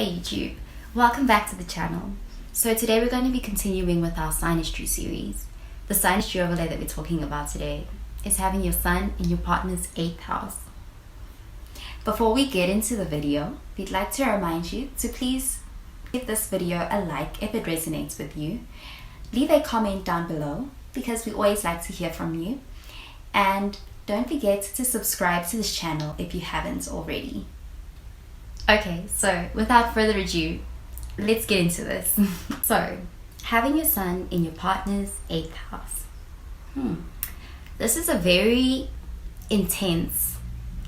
Hey YouTube, welcome back to the channel. So today we're going to be continuing with our SYNASTRY series. The SYNASTRY overlay that we're talking about today is having your sun in your partner's 8th house. Before we get into the video, we'd like to remind you to please give this video a like if it resonates with you. Leave a comment down below because we always like to hear from you. And don't forget to subscribe to this channel if you haven't already. Okay, so without further ado, let's get into this. So, having your sun in your partner's 8th house. This is a very intense,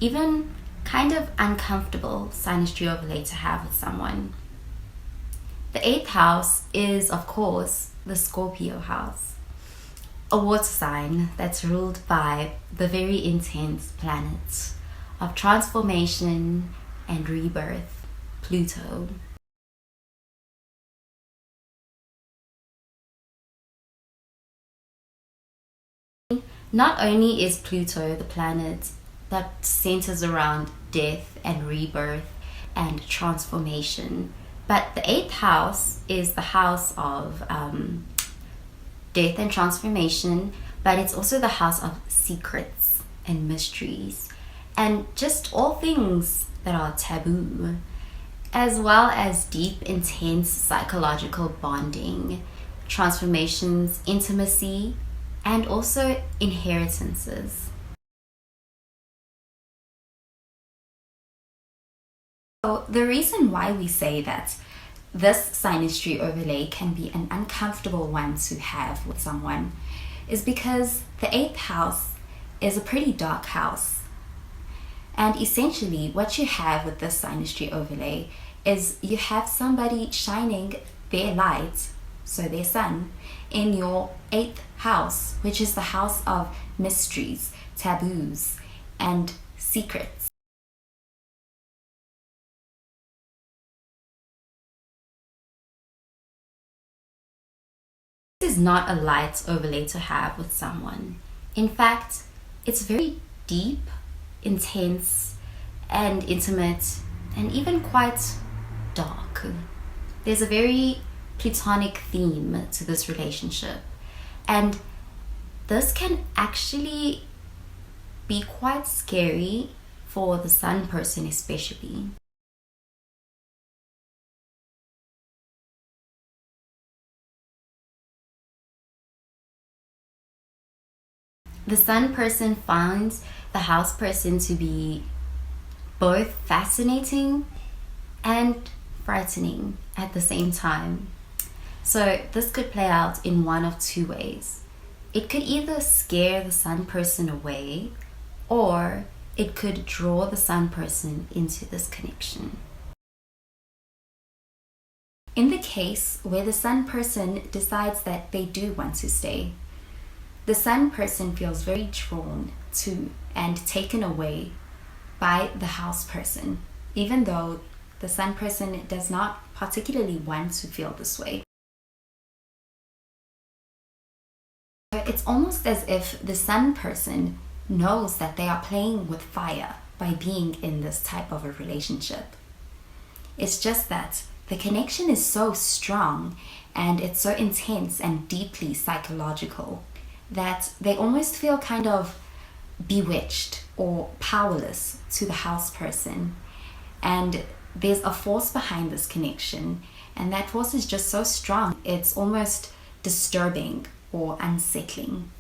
even kind of uncomfortable SYNASTRY overlay to have with someone. The 8th house is, of course, the Scorpio house, a water sign that's ruled by the very intense planet of transformation and rebirth, Pluto. Not only is Pluto the planet that centers around death and rebirth and transformation, but the 8th house is the house of death and transformation, but it's also the house of secrets and mysteries and just all things that are taboo, as well as deep, intense psychological bonding, transformations, intimacy, and also inheritances. So the reason why we say that this SYNASTRY overlay can be an uncomfortable one to have with someone is because the 8th house is a pretty dark house. And essentially what you have with this SYNASTRY overlay is you have somebody shining their light, so their sun, in your 8th house, which is the house of mysteries, taboos, and secrets. This is not a light overlay to have with someone. In fact, it's very deep, intense and intimate and even quite dark. There's a very platonic theme to this relationship, and this can actually be quite scary for the sun person especially. The sun person finds the house person to be both fascinating and frightening at the same time. So this could play out in one of two ways. It could either scare the sun person away, or it could draw the sun person into this connection. In the case where the sun person decides that they do want to stay, the sun person feels very drawn to and taken away by the house person, even though the sun person does not particularly want to feel this way. It's almost as if the sun person knows that they are playing with fire by being in this type of a relationship. It's just that the connection is so strong and it's so intense and deeply psychological that they almost feel kind of bewitched or powerless to the house person. And there's a force behind this connection, and that force is just so strong, it's almost disturbing or unsettling.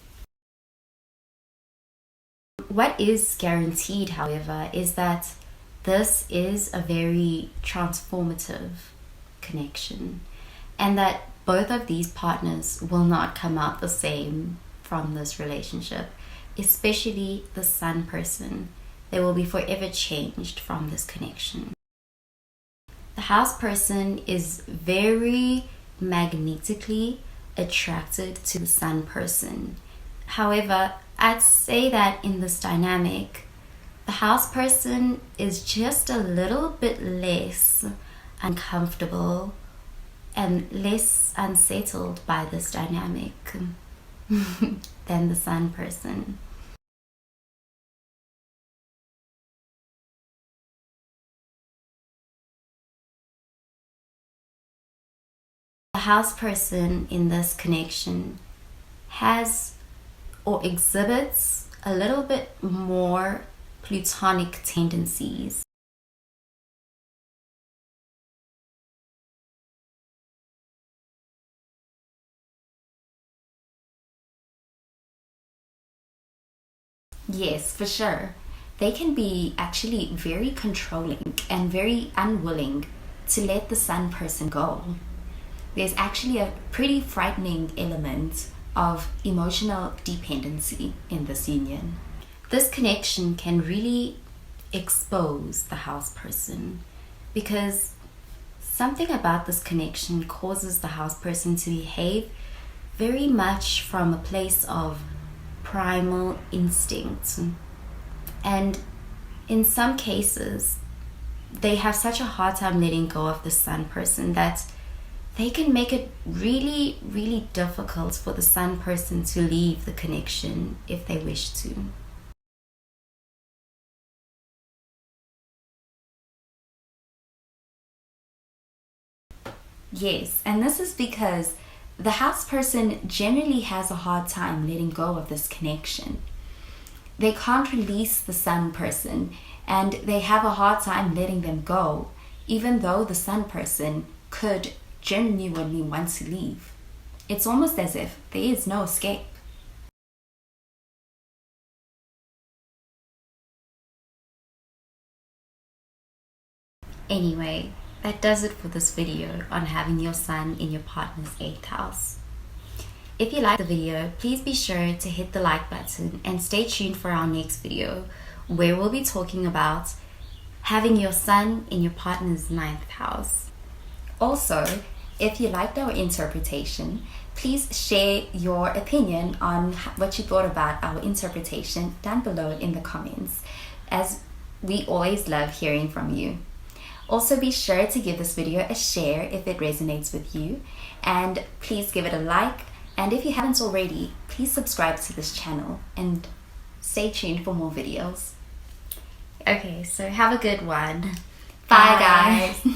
What is guaranteed, however, is that this is a very transformative connection, and that both of these partners will not come out the same from this relationship, especially the sun person. They will be forever changed from this connection. The house person is very magnetically attracted to the sun person. However, I'd say that in this dynamic, the house person is just a little bit less uncomfortable and less unsettled by this dynamic than the sun person. house person in this connection has or exhibits a little bit more plutonic tendencies. Yes, for sure. They can be actually very controlling and very unwilling to let the sun person go. There's actually a pretty frightening element of emotional dependency in this union. This connection can really expose the house person because something about this connection causes the house person to behave very much from a place of primal instinct. And in some cases, they have such a hard time letting go of the sun person that they can make it really, really difficult for the sun person to leave the connection if they wish to. Yes, and this is because the house person generally has a hard time letting go of this connection. They can't release the sun person and they have a hard time letting them go, even though the sun person could genuinely want to leave. It's almost as if there is no escape. Anyway, that does it for this video on having your sun in your partner's 8th house. If you liked the video, please be sure to hit the like button and stay tuned for our next video where we'll be talking about having your sun in your partner's 9th house. Also, if you liked our interpretation, please share your opinion on what you thought about our interpretation down below in the comments, as we always love hearing from you. Also, be sure to give this video a share if it resonates with you, and please give it a like. And if you haven't already, please subscribe to this channel and stay tuned for more videos. Okay, so have a good one. Bye guys.